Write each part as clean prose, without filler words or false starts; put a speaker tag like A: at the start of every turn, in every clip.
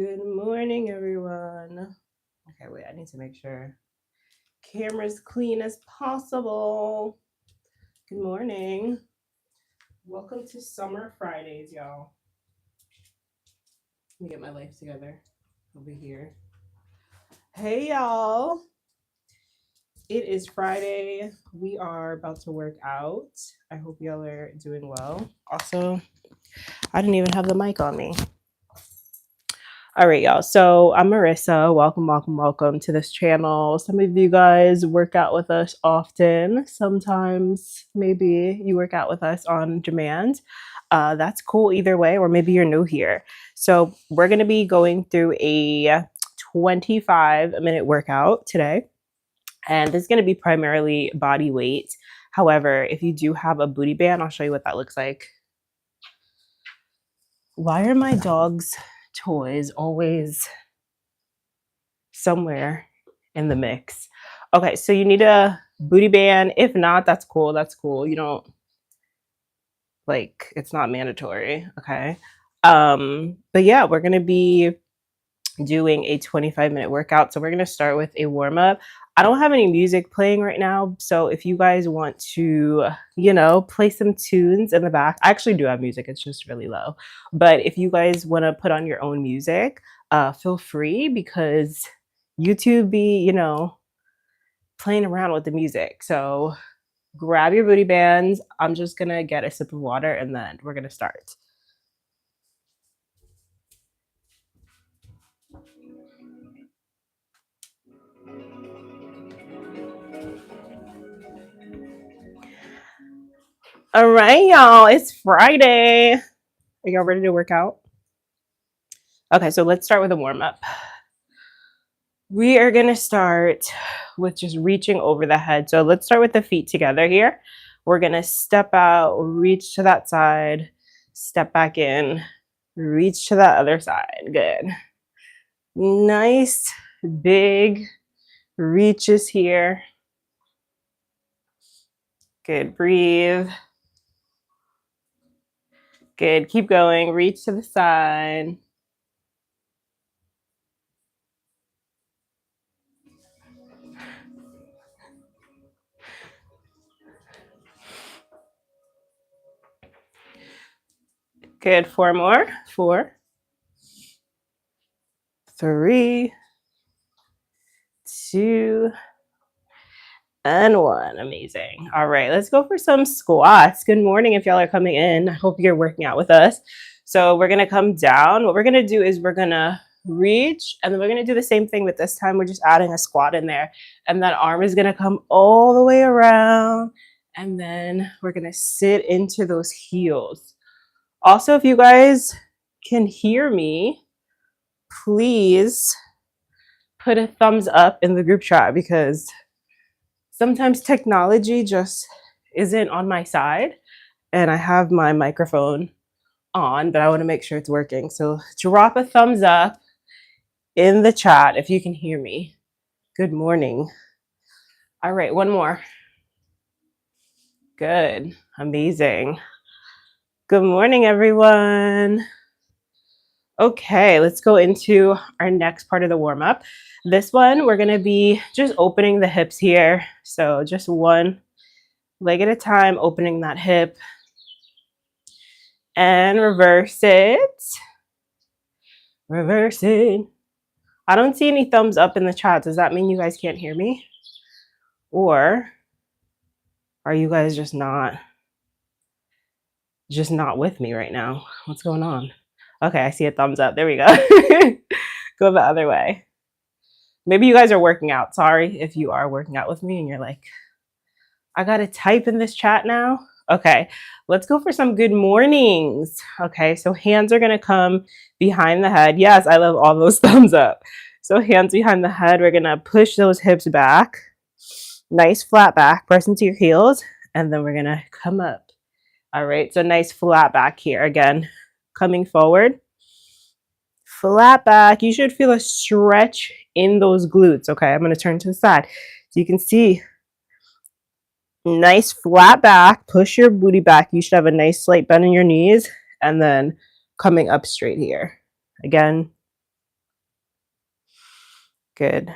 A: Good morning, everyone. Okay, wait, I need to make sure camera's clean as possible. Good morning. Welcome to Summer Fridays, y'all. Let me get my life together over here. Hey, y'all. It is Friday. We are about to work out. I hope y'all are doing well. Also, I didn't even have the mic on me. All right, y'all. So I'm Marissa. Welcome to this channel. Some of you guys work out with us often. Sometimes maybe you work out with us on demand. That's cool either way, or maybe you're new here. So we're going to be going through a 25-minute workout today. And this is going to be primarily body weight. However, if you do have a booty band, I'll show you what that looks like. Why are my dog's toys always somewhere in the mix? Okay, so you need a booty band. If not, that's cool. That's cool. You don't it's not mandatory. Okay. But yeah, we're gonna be doing a 25-minute workout. So we're gonna start with a warm-up. I don't have any music playing right now. So if you guys want to, play some tunes in the back, I actually do have music, it's just really low. But if you guys want to put on your own music, feel free, because YouTube be, playing around with the music. So grab your booty bands. I'm just gonna get a sip of water and then we're gonna start. All right, y'all, it's Friday. Are y'all ready to work out? Okay, so let's start with a warm-up. We are gonna start with just reaching over the head. So let's start with the feet together here. We're gonna step out, reach to that side, step back in, reach to that other side. Good. Nice big reaches here. Good, breathe. Good, keep going, reach to the side. Good, 4 more. 4, 3, 2, and 1. Amazing. All right, let's go for some squats. Good morning if y'all are coming in. I hope you're working out with us. So we're gonna come down. What we're gonna do is we're gonna reach, and then we're gonna do the same thing, but this time we're just adding a squat in there. And that arm is gonna come all the way around, and then we're gonna sit into those heels. Also, if you guys can hear me, please put a thumbs up in the group chat, because sometimes technology just isn't on my side, and I have my microphone on, but I want to make sure it's working. So drop a thumbs up in the chat if you can hear me. Good morning. All right, one more. Good. Amazing. Good morning, everyone. Okay, let's go into our next part of the warm-up. This one, we're going to be just opening the hips here. So just one leg at a time, opening that hip. And reverse it. Reverse it. I don't see any thumbs up in the chat. Does that mean you guys can't hear me? Or are you guys just not with me right now? What's going on? Okay, I see a thumbs up. There we go. Go the other way. Maybe you guys are working out. Sorry if you are working out with me and you're like, I gotta type in this chat now. Okay, let's go for some good mornings. Okay, so hands are gonna come behind the head. Yes, I love all those thumbs up. So hands behind the head, we're gonna push those hips back. Nice flat back, press into your heels, and then we're gonna come up. All right, so nice flat back here. Again, coming forward. Flat back. You should feel a stretch in those glutes. Okay, I'm gonna turn to the side. So you can see nice flat back, push your booty back. You should have a nice slight bend in your knees, and then coming up straight here. Again, Good.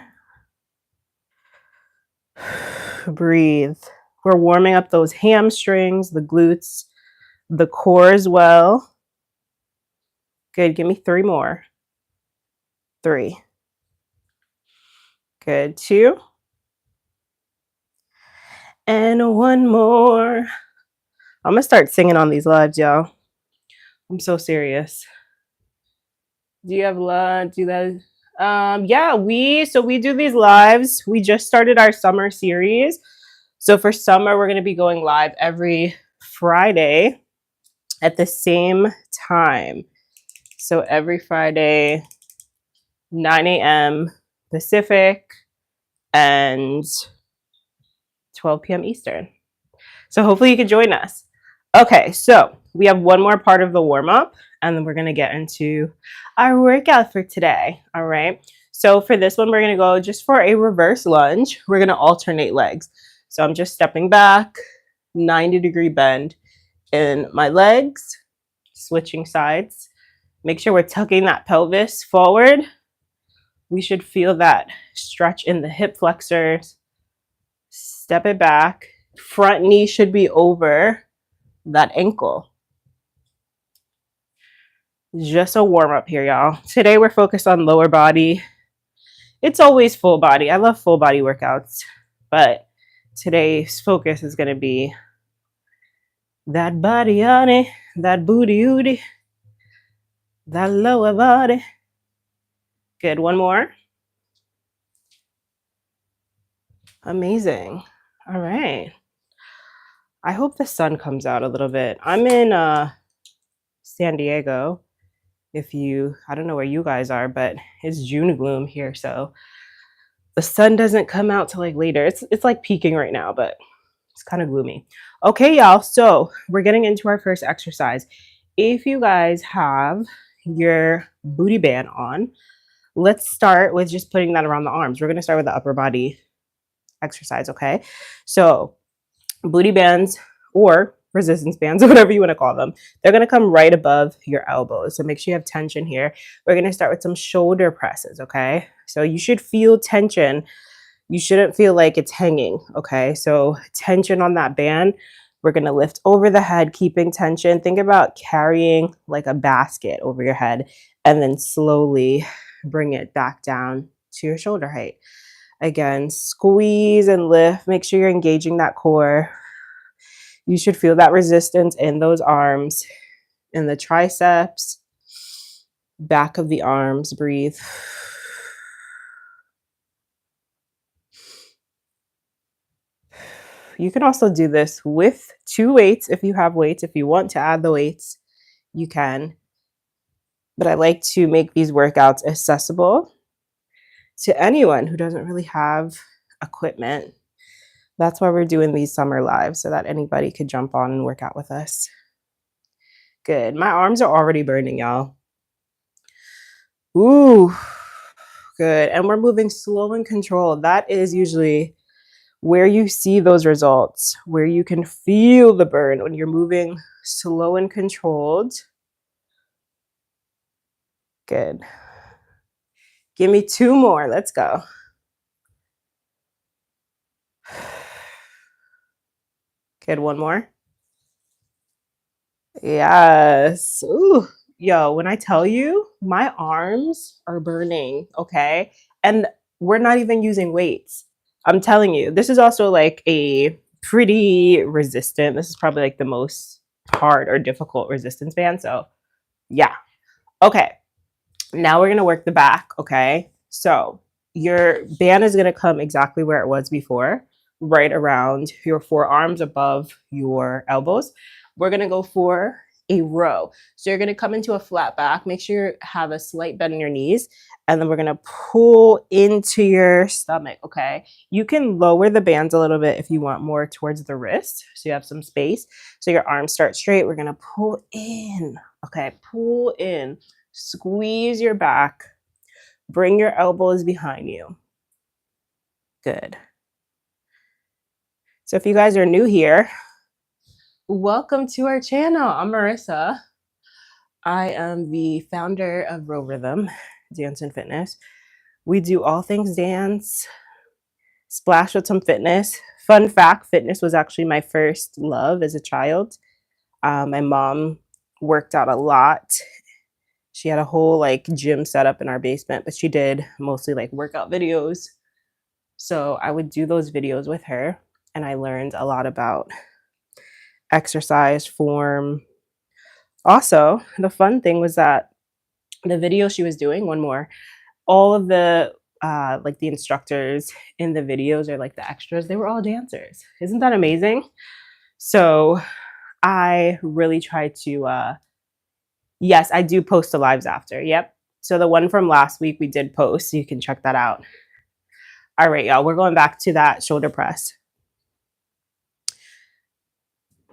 A: Breathe. We're warming up those hamstrings, the glutes, the core as well. Good. Give me 3 more. 3. Good. 2. And 1 more. I'm going to start singing on these lives, y'all. I'm so serious. Do you have lunch? Do you guys? Yeah, we do these lives. We just started our summer series. So for summer, we're going to be going live every Friday at the same time. So every Friday, 9 a.m. Pacific and 12 p.m. Eastern. So hopefully you can join us. Okay, so we have one more part of the warm-up, and then we're going to get into our workout for today. All right. So for this one, we're going to go just for a reverse lunge. We're going to alternate legs. So I'm just stepping back, 90-degree bend in my legs, switching sides. Make sure we're tucking that pelvis forward. We should feel that stretch in the hip flexors. Step it back. Front knee should be over that ankle. Just a warm up here, y'all. Today we're focused on lower body. It's always full body. I love full body workouts, but today's focus is going to be that body on it, that booty ooty, that lower body. Good. 1 more. Amazing. All right. I hope the sun comes out a little bit. I'm in San Diego. I don't know where you guys are, but it's June gloom here, so the sun doesn't come out till like later. It's like peaking right now, but it's kind of gloomy. Okay, y'all. So we're getting into our first exercise. If you guys have your booty band on, let's start with just putting that around the arms. We're going to start with the upper body exercise, okay? So booty bands or resistance bands, or whatever you want to call them, they're going to come right above your elbows. So make sure you have tension here. We're going to start with some shoulder presses, okay? So you should feel tension. You shouldn't feel like it's hanging, okay? So tension on that band. We're going to lift over the head, keeping tension. Think about carrying like a basket over your head and then slowly bring it back down to your shoulder height. Again, squeeze and lift. Make sure you're engaging that core. You should feel that resistance in those arms, in the triceps, back of the arms. Breathe. You can also do this with 2 weights if you have weights. If you want to add the weights, you can. But I like to make these workouts accessible to anyone who doesn't really have equipment. That's why we're doing these summer lives, so that anybody could jump on and work out with us. Good. My arms are already burning, y'all. Ooh, good. And we're moving slow and controlled. That is usually where you see those results, where you can feel the burn when you're moving slow and controlled. Good. Give me 2 more. Let's go. Good. 1 more. Yes. Ooh. Yo, when I tell you, my arms are burning, okay? And we're not even using weights. I'm telling you, this is also like a pretty resistant. This is probably like the most hard or difficult resistance band. So, yeah. Okay. Now we're going to work the back, okay? So, your band is going to come exactly where it was before, right around your forearms above your elbows. We're going to go for a row. So you're going to come into a flat back. Make sure you have a slight bend in your knees. And then we're going to pull into your stomach, okay? You can lower the bands a little bit if you want more towards the wrist. So you have some space. So your arms start straight. We're going to pull in, okay? Pull in. Squeeze your back. Bring your elbows behind you. Good. So if you guys are new here, welcome to our channel. I'm Marissa. I am the founder of Row Rhythm Dance and Fitness. We do all things dance, splash with some fitness. Fun fact, fitness was actually my first love as a child. My mom worked out a lot. She had a whole like gym set up in our basement, but she did mostly like workout videos. So I would do those videos with her, and I learned a lot about exercise, form. Also, the fun thing was that the video she was doing, one more, all of the like the instructors in the videos or like the extras, they were all dancers. Isn't that amazing? So I really try to yes, I do post the lives after. Yep. So the one from last week we did post, so you can check that out. All right, y'all, we're going back to that shoulder press.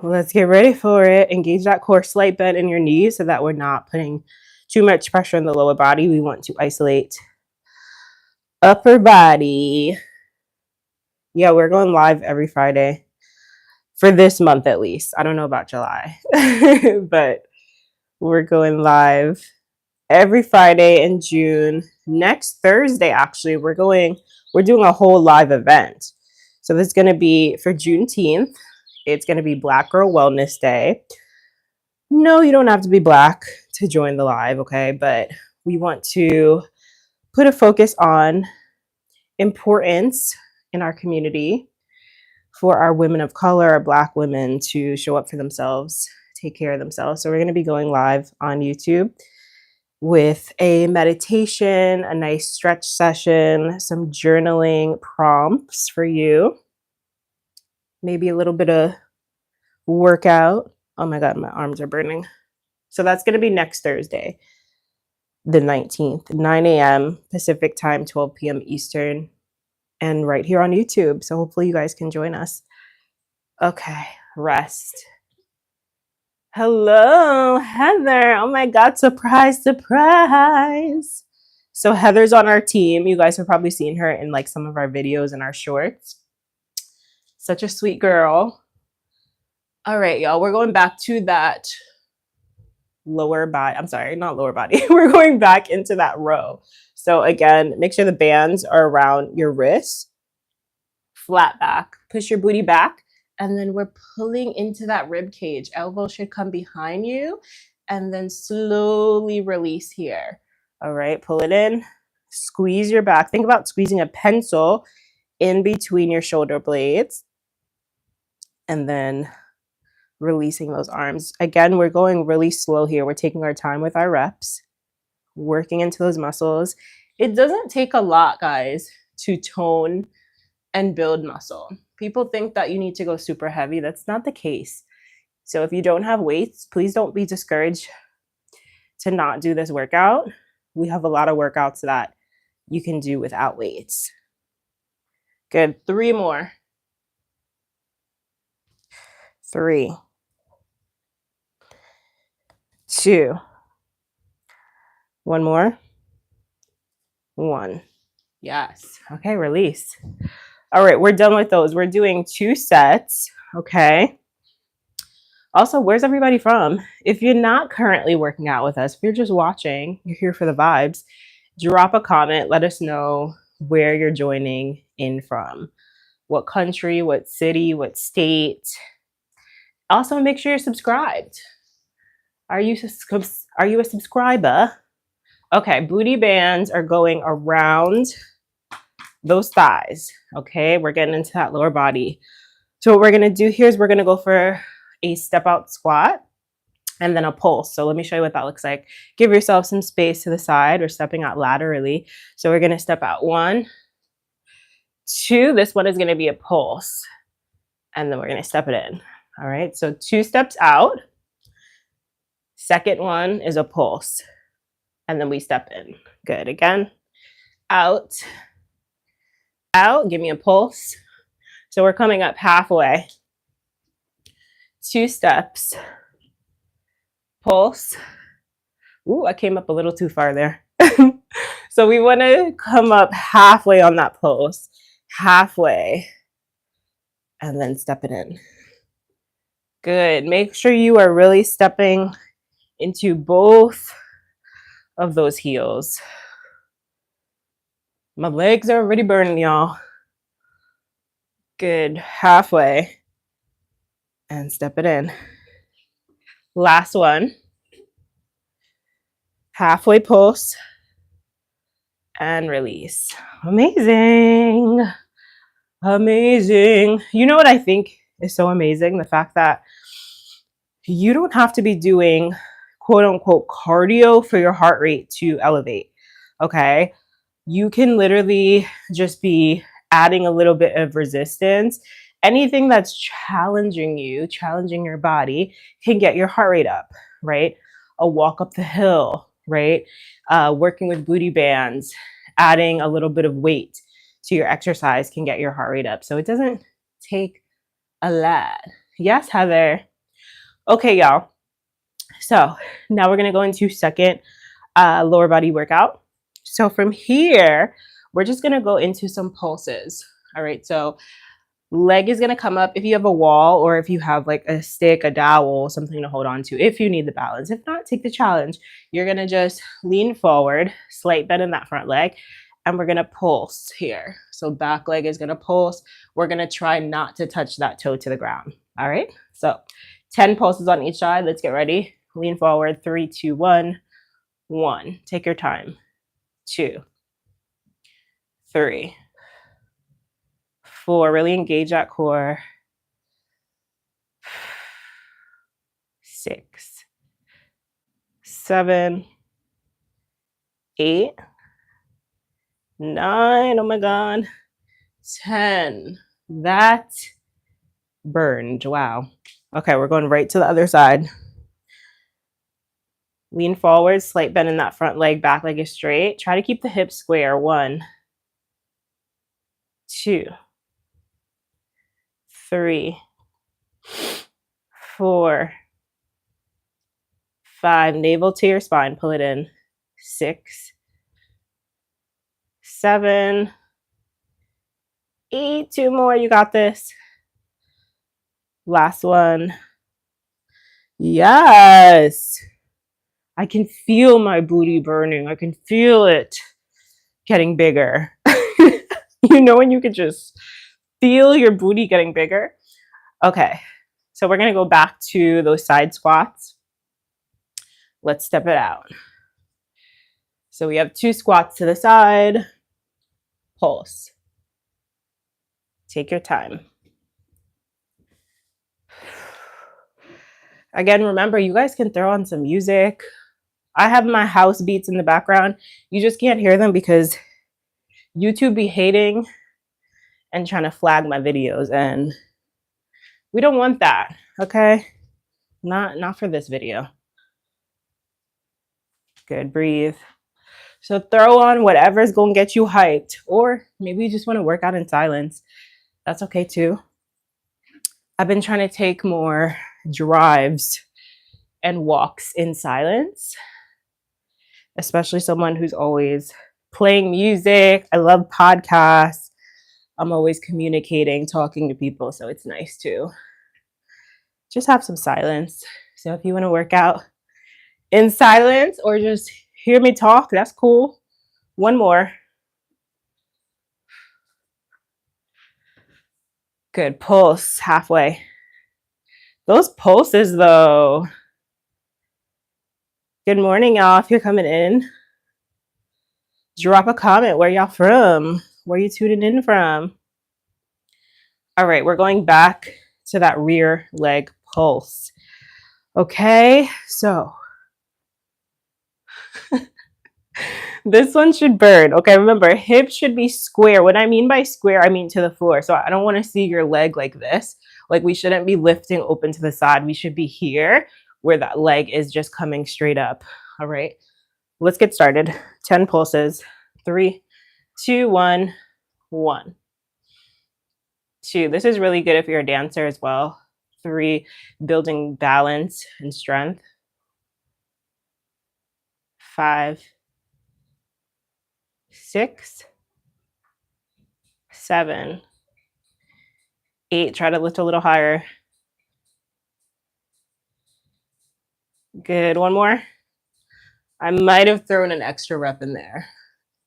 A: Let's get ready for it. Engage that core, slight bend in your knees so that we're not putting too much pressure on the lower body. We want to isolate upper body. Yeah, we're going live every Friday for this month at least. I don't know about July, but we're going live every Friday in June. Next Thursday, actually, we're doing a whole live event. So this is going to be for Juneteenth. It's going to be Black Girl Wellness Day. No, you don't have to be Black to join the live, okay? But we want to put a focus on importance in our community for our women of color, our Black women, to show up for themselves, take care of themselves. So we're going to be going live on YouTube with a meditation, a nice stretch session, some journaling prompts for you, maybe a little bit of workout. Oh my God, my arms are burning. So that's going to be next Thursday, the 19th, 9 a.m. Pacific time, 12 p.m. Eastern, and right here on YouTube. So hopefully you guys can join us. Okay, rest. Hello, Heather. Oh my God, surprise, surprise. So Heather's on our team. You guys have probably seen her in like some of our videos and our shorts. Such a sweet girl. All right, y'all, we're going back to that lower body. I'm sorry, not lower body. We're going back into that row. So again, make sure the bands are around your wrists, flat back, push your booty back, and then we're pulling into that rib cage. Elbow should come behind you, and then slowly release here. All right, pull it in, squeeze your back. Think about squeezing a pencil in between your shoulder blades, and then releasing those arms. Again, we're going really slow here. We're taking our time with our reps, working into those muscles. It doesn't take a lot, guys, to tone and build muscle. People think that you need to go super heavy. That's not the case. So if you don't have weights, please don't be discouraged to not do this workout. We have a lot of workouts that you can do without weights. Good. 3 more. 3, 2, 1 more. 1. Yes. Okay, release. All right, we're done with those. We're doing 2 sets. Okay. Also, where's everybody from? If you're not currently working out with us, if you're just watching, you're here for the vibes, drop a comment. Let us know where you're joining in from. What country, what city, what state. Also, make sure you're subscribed. Are you a subscriber? Okay, booty bands are going around those thighs. Okay, we're getting into that lower body. So what we're going to do here is we're going to go for a step out squat and then a pulse. So let me show you what that looks like. Give yourself some space to the side. We're stepping out laterally. So we're going to step out 1, 2. This one is going to be a pulse. And then we're going to step it in. All right, so 2 steps out. Second one is a pulse. And then we step in. Good. Again, out, out. Give me a pulse. So we're coming up halfway. 2 steps. Pulse. Ooh, I came up a little too far there. So we want to come up halfway on that pulse. Halfway. And then step it in. Good. Make sure you are really stepping into both of those heels. My legs are already burning, y'all. Good. Halfway. And step it in. Last one. Halfway pulse. And release. Amazing. Amazing. You know what I think is so amazing? The fact that you don't have to be doing quote unquote cardio for your heart rate to elevate. Okay. You can literally just be adding a little bit of resistance. Anything that's challenging you, challenging your body, can get your heart rate up, right? A walk up the hill, right? Working with booty bands, adding a little bit of weight to your exercise can get your heart rate up. So it doesn't take a lot. Yes, Heather. Okay, y'all. So now we're going to go into second lower body workout. So from here, we're just going to go into some pulses. All right. So leg is going to come up if you have a wall or if you have like a stick, a dowel, something to hold on to, if you need the balance. If not, take the challenge. You're going to just lean forward, slight bend in that front leg, and we're going to pulse here. So back leg is going to pulse. We're going to try not to touch that toe to the ground. All right. So 10 pulses on each side. Let's get ready. Lean forward. 3, 2, 1. 1. Take your time. 2, 3, 4. Really engage that core. 6, 7, 8, 9. Oh my God. 10. That burned. Wow. Okay, we're going right to the other side. Lean forward, slight bend in that front leg, back leg is straight. Try to keep the hips square. 1, 2, 3, 4, 5. Navel to your spine. Pull it in. 6, 7, 8. 2 more. You got this. Last one. Yes. I can feel my booty burning. I can feel it getting bigger. You know when you could just feel your booty getting bigger? Okay. So we're going to go back to those side squats. Let's step it out. So we have 2 squats to the side. Pulse. Take your time. Again, remember, you guys can throw on some music. I have my house beats in the background. You just can't hear them because YouTube be hating and trying to flag my videos, and we don't want that, okay? Not for this video. Good, breathe. So throw on whatever's going to get you hyped, or maybe you just want to work out in silence. That's okay too. I've been trying to take more drives and walks in silence, especially someone who's always playing music. I love podcasts. I'm always communicating, talking to people, so it's nice to just have some silence. So if you want to work out in silence or just hear me talk, that's cool. One more. Good. Pulse halfway. Those pulses, though. Good morning, y'all. If you're coming in, drop a comment. Where y'all from? Where you tuning in from? All right, we're going back to that rear leg pulse. Okay, so this one should burn. Okay, remember, hips should be square. What I mean by square, I mean to the floor. So I don't want to see your leg like this. Like, we shouldn't be lifting open to the side. We should be here where that leg is just coming straight up. All right, let's get started. 10 pulses. 3, 2, 1, 1, 2. This is really good if you're a dancer as well. 3, building balance and strength. 5, 6, 7, 8. Try to lift a little higher. Good. One more. I might have thrown an extra rep in there,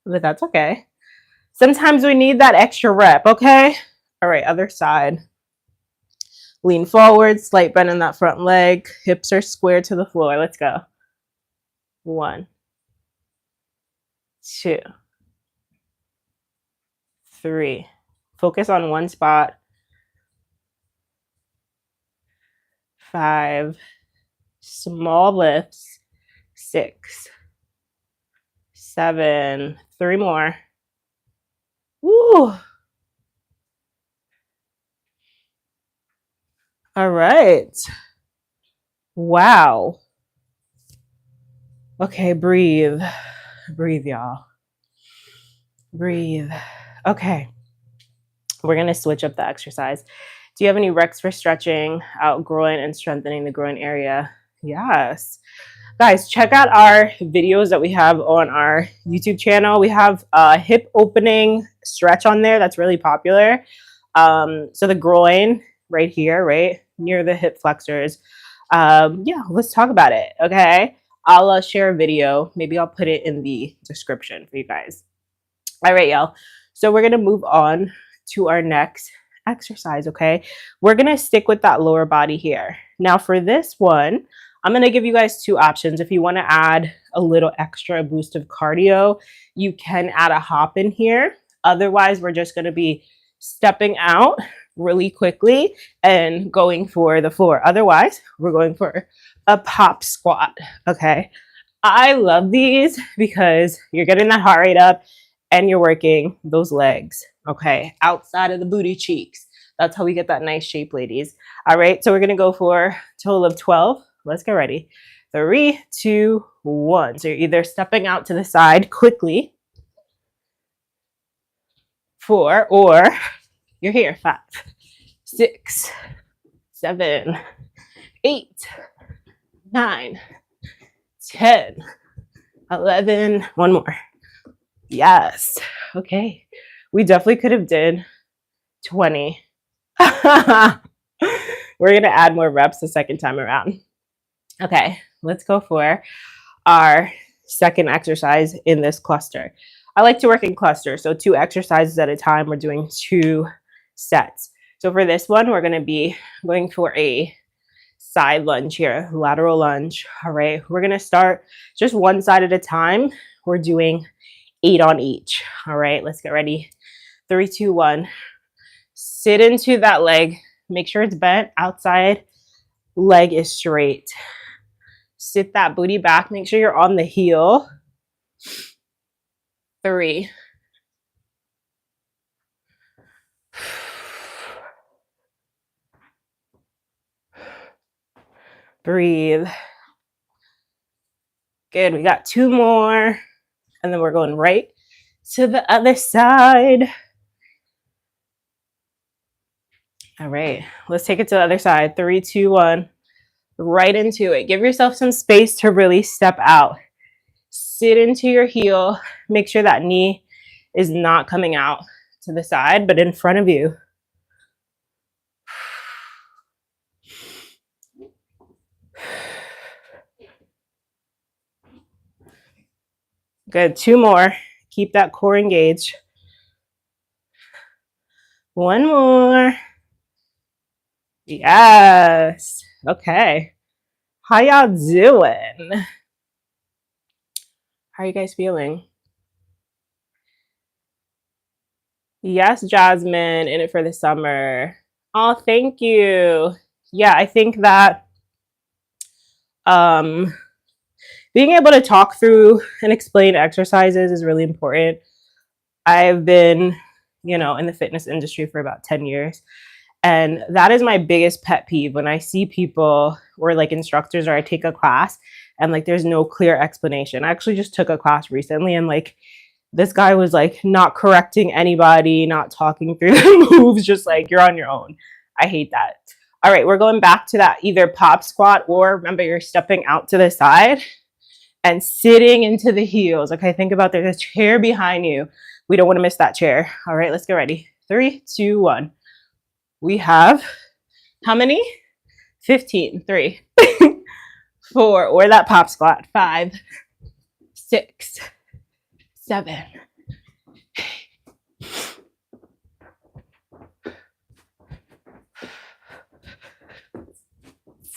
A: but that's okay. Sometimes we need that extra rep, okay? All right, other side. Lean forward, slight bend in that front leg. Hips are square to the floor. Let's go. 1, 2, 3. Focus on one spot. 5. Small lifts. 6, 7. 3 more. Woo. All right. Wow. Okay, breathe. Breathe, y'all. Breathe. Okay. We're going to switch up the exercise. Do you have any recs for stretching out groin and strengthening the groin area? Yes. Guys, check out our videos that we have on our YouTube channel. We have a hip opening stretch on there that's really popular. So the groin right here, right near the hip flexors. Yeah, let's talk about it. Okay. I'll share a video. Maybe I'll put it in the description for you guys. All right, y'all. So we're going to move on to our next exercise. Okay. We're going to stick with that lower body here. Now for this one, I'm going to give you guys 2 options. If you want to add a little extra boost of cardio, you can add a hop in here. Otherwise, we're just going to be stepping out really quickly and going for the floor. Otherwise, we're going for a pop squat. Okay. I love these because you're getting that heart rate up and you're working those legs. Okay. Outside of the booty cheeks. That's how we get that nice shape, ladies. All right. So we're going to go for a total of 12. Let's get ready. 3, 2, 1. So you're either stepping out to the side quickly, 4, or you're here. 5, 6, 7, 8, 9, 10, 11. One more. Yes. Okay. We definitely could have did 20. We're going to add more reps the second time around. Okay, let's go for our second exercise in this cluster. I like to work in clusters, so 2 exercises at a time. We're doing 2 sets. So for this one, we're going to be going for a side lunge here, lateral lunge. All right, we're going to start just one side at a time. We're doing 8 on each. All right, let's get ready. 3, 2, 1. Sit into that leg. Make sure it's bent. Outside leg is straight. Sit that booty back. Make sure you're on the heel. 3. Breathe. Good. We got 2 more. And then we're going right to the other side. All right. Let's take it to the other side. 3, 2, 1. Right into it. Give yourself some space to really step out. Sit into your heel. Make sure that knee is not coming out to the side, but in front of you. Good. 2 more. Keep that core engaged. 1 more. Yes. Okay. How y'all doing? How are you guys feeling? Yes, Jasmine, in it for the summer. Oh, thank you. Yeah, I think that being able to talk through and explain exercises is really important. I've been, in the fitness industry for about 10 years. And that is my biggest pet peeve when I see people or like instructors, or I take a class and like there's no clear explanation. I actually just took a class recently and like this guy was like not correcting anybody, not talking through the moves, just like you're on your own. I hate that. All right, we're going back to that either pop squat, or remember you're stepping out to the side and sitting into the heels. Okay, think about there's a chair behind you. We don't want to miss that chair. All right, let's get ready. 3, 2, 1. We have how many? 15. 3, 4, or that pop squat. 5, 6, 7,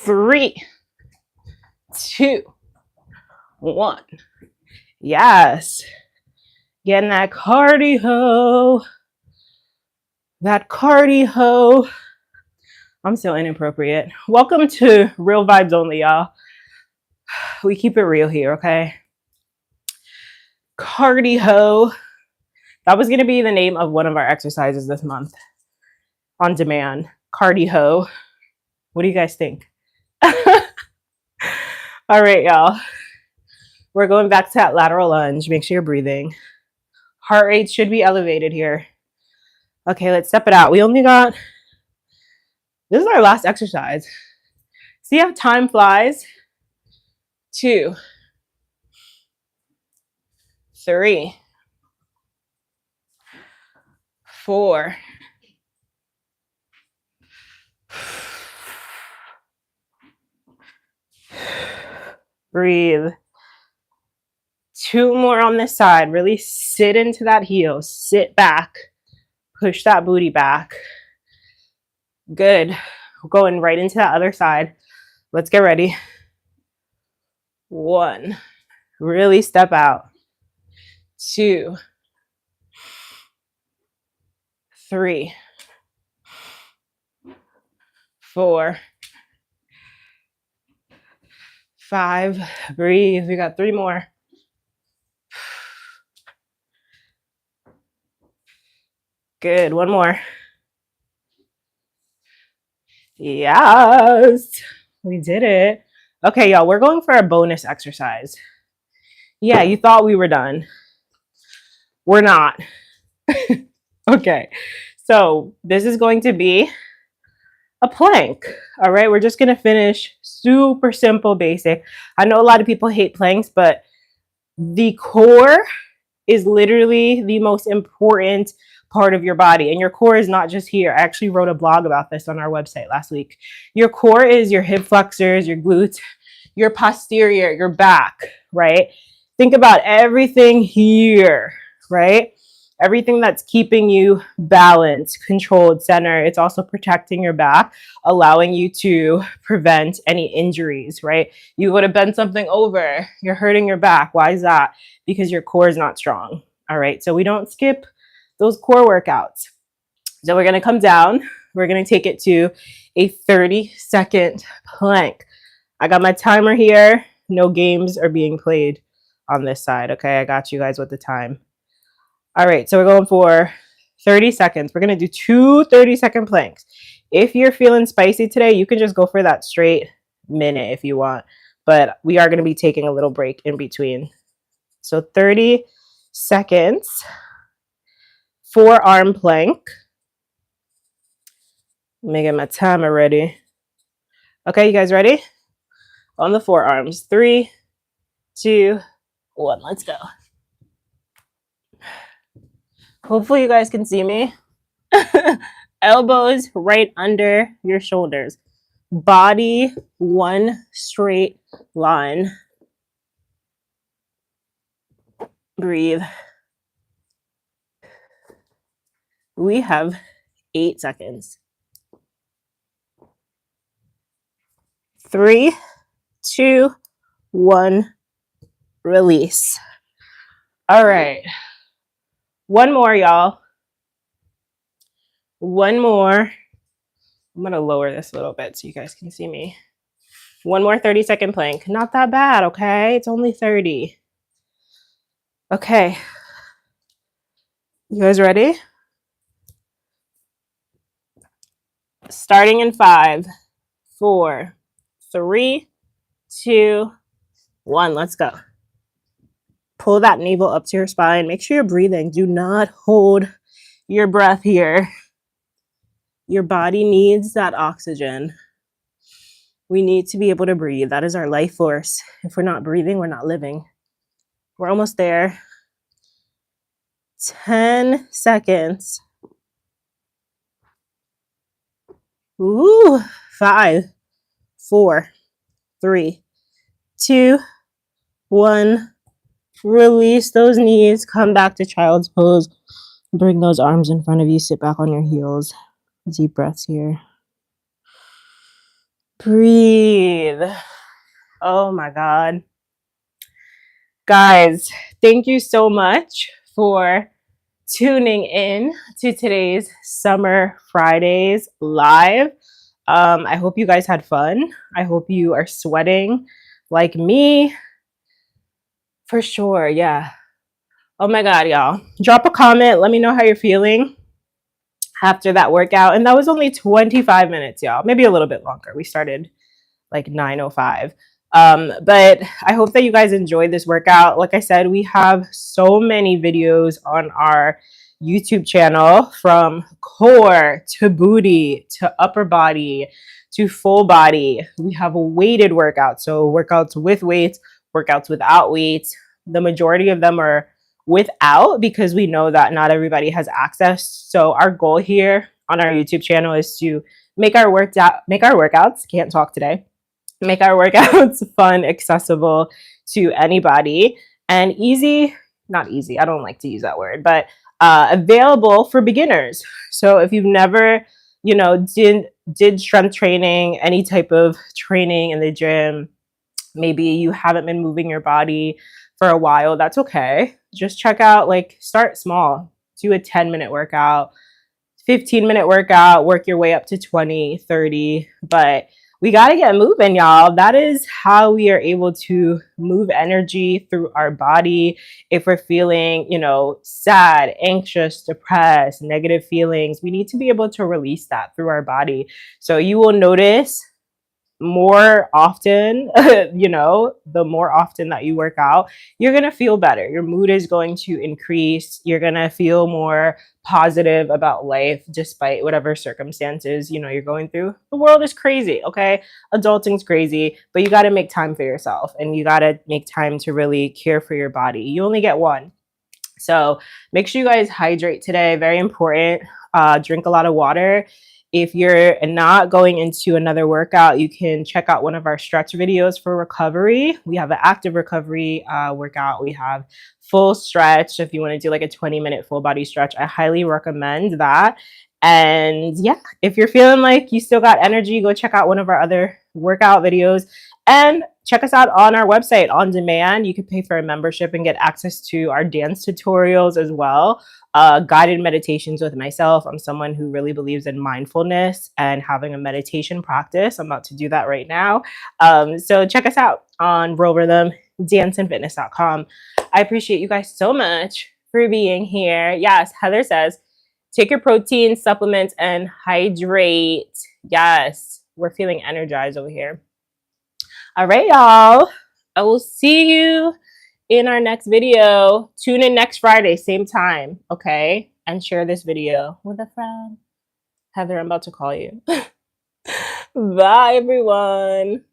A: 3, 2, 1. Yes. Getting that cardio. That cardio. I'm so inappropriate. Welcome to Real Vibes Only, y'all. We keep it real here, okay? Cardio. That was going to be the name of one of our exercises this month. On demand. Cardio. What do you guys think? All right, y'all. We're going back to that lateral lunge. Make sure you're breathing. Heart rate should be elevated here. Okay, let's step it out. We only got, this is our last exercise. See how time flies? 2, 3, 4. Breathe. 2 more on this side. Really sit into that heel. Sit back. Push that booty back. Good. We're going right into that other side. Let's get ready. 1. Really step out. 2, 3, 4, 5. Breathe. We got 3 more. Good. 1 more. Yes. We did it. Okay, y'all. We're going for a bonus exercise. Yeah, you thought we were done. We're not. Okay. So this is going to be a plank. All right. We're just going to finish super simple, basic. I know a lot of people hate planks, but the core is literally the most important part of your body. And your core is not just here. I actually wrote a blog about this on our website last week. Your core is your hip flexors, your glutes, your posterior, your back, right? Think about everything here, right? Everything that's keeping you balanced, controlled, centered. It's also protecting your back, allowing you to prevent any injuries, right? You go to bend something over, you're hurting your back. Why is that? Because your core is not strong. All right. So we don't skip those core workouts. So we're going to come down. We're going to take it to a 30-second plank. I got my timer here. No games are being played on this side. Okay. I got you guys with the time. All right. So we're going for 30 seconds. We're going to do 2 30-second planks. If you're feeling spicy today, you can just go for that straight minute if you want. But we are going to be taking a little break in between. So 30 seconds. Forearm plank. Let me get my timer ready. Okay, you guys ready? On the forearms. 3, 2, 1. Let's go. Hopefully you guys can see me. Elbows right under your shoulders. Body one straight line. Breathe. We have 8 seconds. 3, 2, 1. Release. All right. 1 more, y'all. 1 more. I'm going to lower this a little bit so you guys can see me. 1 more 30-second plank. Not that bad, okay? It's only 30. Okay. You guys ready? Starting in 5, 4, 3, 2, 1. Let's go. Pull that navel up to your spine. Make sure you're breathing. Do not hold your breath here. Your body needs that oxygen. We need to be able to breathe. That is our life force. If we're not breathing, we're not living. We're almost there. 10 seconds. Ooh, 5, 4, 3, 2, 1. Release those knees. Come back to child's pose. Bring those arms in front of you. Sit back on your heels. Deep breaths here. Breathe. Oh my God. Guys, thank you so much for tuning in to today's Summer Fridays live. I hope you guys had fun. I hope you are sweating like me. For sure, yeah. Oh my God, y'all. Drop a comment. Let me know how you're feeling after that workout. And that was only 25 minutes, y'all. Maybe a little bit longer. We started like 9:05. But I hope that you guys enjoyed this workout. Like I said, we have so many videos on our YouTube channel, from core to booty to upper body to full body. We have weighted workouts, so workouts with weights, workouts without weights. The majority of them are without, because we know that not everybody has access. So our goal here on our YouTube channel is to make our workouts, can't talk today, make our workouts fun, accessible to anybody, and easy, not easy, I don't like to use that word, but available for beginners. So if you've never, did strength training, any type of training in the gym, maybe you haven't been moving your body for a while, that's okay. Just check out, like, start small, do a 10-minute workout, 15-minute workout, work your way up to 20, 30, but we got to get moving, y'all. That is how we are able to move energy through our body. If we're feeling, sad, anxious, depressed, negative feelings, we need to be able to release that through our body. So you will notice more often, the more often that you work out, you're going to feel better. Your mood is going to increase. You're going to feel more positive about life despite whatever circumstances, you're going through. The world is crazy, okay? Adulting's crazy, but you got to make time for yourself, and you got to make time to really care for your body. You only get one. So make sure you guys hydrate today. Very important. Drink a lot of water. If you're not going into another workout, you can check out one of our stretch videos for recovery. We have an active recovery workout. We have full stretch. If you want to do like a 20-minute full body stretch, I highly recommend that. And yeah, if you're feeling like you still got energy, go check out one of our other workout videos, and check us out on our website on demand. You can pay for a membership and get access to our dance tutorials as well. Guided meditations with myself. I'm someone who really believes in mindfulness and having a meditation practice. I'm about to do that right now. So check us out on Real Rhythm, danceandfitness.com. I appreciate you guys so much for being here. Yes, Heather says, take your protein, supplements, and hydrate. Yes, we're feeling energized over here. All right, y'all. I will see you in our next video. Tune in next Friday, same time, okay? And share this video with a friend. Heather, I'm about to call you. Bye, everyone.